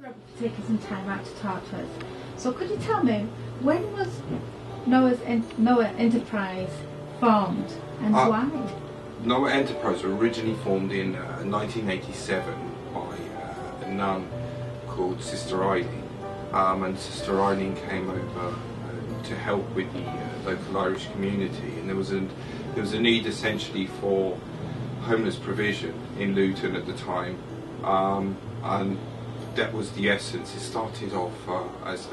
Robert, for taking some time out to talk to us. So could you tell me, when was Noah Enterprise formed and why? Noah Enterprise were originally formed in 1987 by a nun called Sister Eileen, and Sister Eileen came over to help with the local Irish community, and there was a need essentially for homeless provision in Luton at the time, and that was the essence. It started off as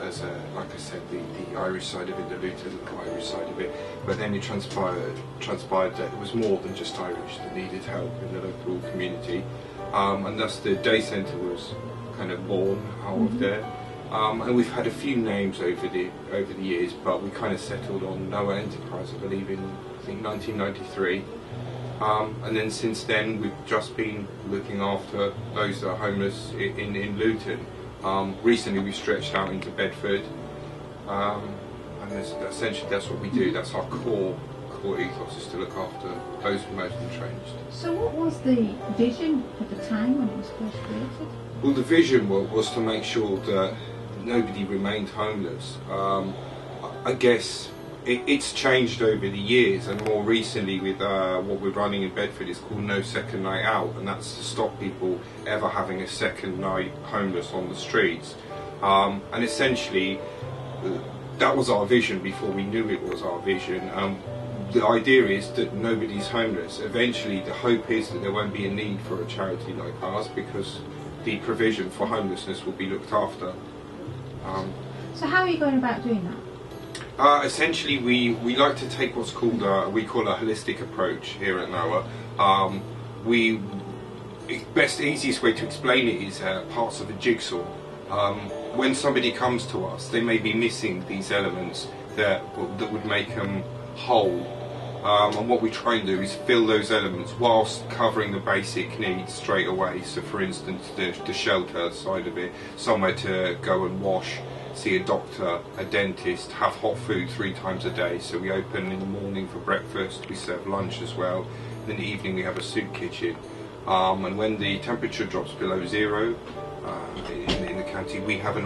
like I said, the Irish side of it, the Luton Irish side of it, but then it transpired that it was more than just Irish that needed help in the local community, and thus the day centre was kind of born out of there. And we've had a few names over the years, but we kind of settled on Noah Enterprise, I believe, in 1993. And then since then we've just been looking after those that are homeless in Luton. Recently we stretched out into Bedford, and essentially that's what we do. That's our core ethos, is to look after those who are most entrenched. So what was the vision at the time when it was first created? Well, the vision was to make sure that nobody remained homeless. I guess it's changed over the years, and more recently with what we're running in Bedford is called No Second Night Out, and that's to stop people ever having a second night homeless on the streets. And essentially that was our vision before we knew it was our vision. The idea is that nobody's homeless. Eventually the hope is that there won't be a need for a charity like ours, because the provision for homelessness will be looked after. So how are you going about doing that? Essentially we like to take what's called we call a holistic approach here at Noah. Easiest way to explain it is parts of a jigsaw. When somebody comes to us, they may be missing these elements that would make them whole. And what we try and do is fill those elements whilst covering the basic needs straight away. So for instance, the shelter side of it, somewhere to go and wash, see a doctor, a dentist, have hot food 3 times a day. So we open in the morning for breakfast, we serve lunch as well, and in the evening we have a soup kitchen. And when the temperature drops below 0 in the county, we have an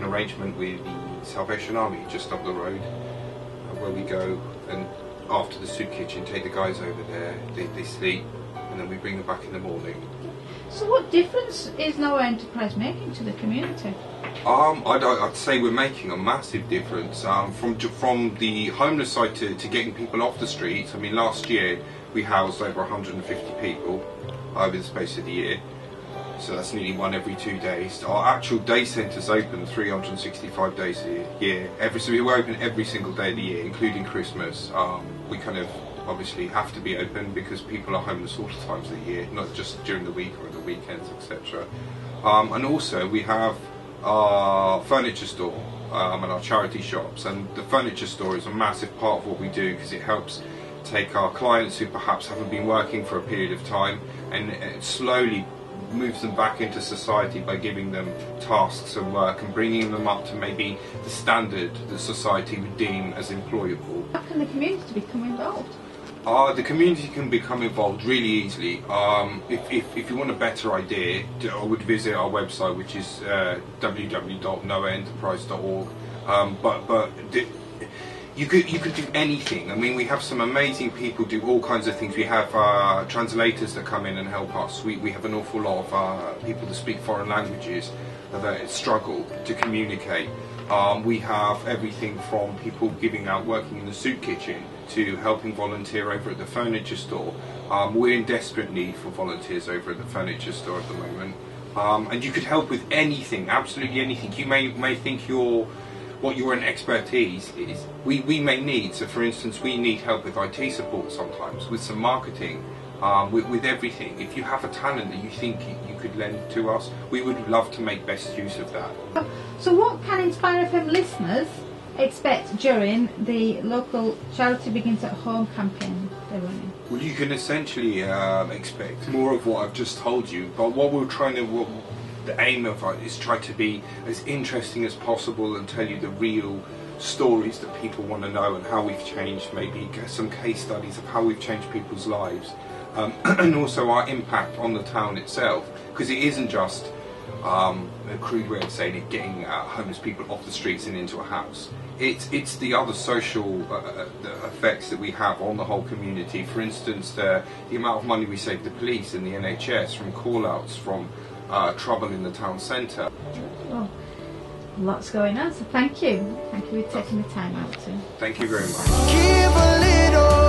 arrangement with the Salvation Army just up the road, where we go and after the soup kitchen take the guys over there, they sleep, and then we bring them back in the morning. So what difference is Noah Enterprise making to the community? I'd say we're making a massive difference, from the homeless side to getting people off the streets. I mean, last year we housed over 150 people over the space of the year, so that's nearly 1 every 2 days. Our actual day centre's open 365 days a year. So we're open every single day of the year, including Christmas. We kind of obviously have to be open because people are homeless all the times of the year, not just during the week or the weekends, etc. And also we have our furniture store and our charity shops, and the furniture store is a massive part of what we do, because it helps take our clients who perhaps haven't been working for a period of time, and it slowly moves them back into society by giving them tasks and work and bringing them up to maybe the standard that society would deem as employable. How can the community become involved? The community can become involved really easily. If you want a better idea, I would visit our website, which is www.noahenterprise.org. But you could do anything. I mean, we have some amazing people do all kinds of things. We have translators that come in and help us. We have an awful lot of people that speak foreign languages that struggle to communicate. We have everything from people working in the soup kitchen, to helping volunteer over at the furniture store. We're in desperate need for volunteers over at the furniture store at the moment. And you could help with anything, absolutely anything. You may think what your expertise is, we may need. So for instance, we need help with IT support sometimes, with some marketing, with everything. If you have a talent that you think you could lend to us, we would love to make best use of that. So what can Inspire FM listeners expect during the local Charity Begins at Home campaign they're running? Well, you can essentially expect more of what I've just told you, but the aim of it is try to be as interesting as possible and tell you the real stories that people want to know, and how we've changed, maybe some case studies of how we've changed people's lives, and also our impact on the town itself, because it isn't just a crude way of saying it, getting homeless people off the streets and into a house. It's the other social the effects that we have on the whole community. For instance, the amount of money we save the police and the NHS from call-outs, from trouble in the town centre. Well, lots going on, so thank you for taking the time out to. Thank you very much.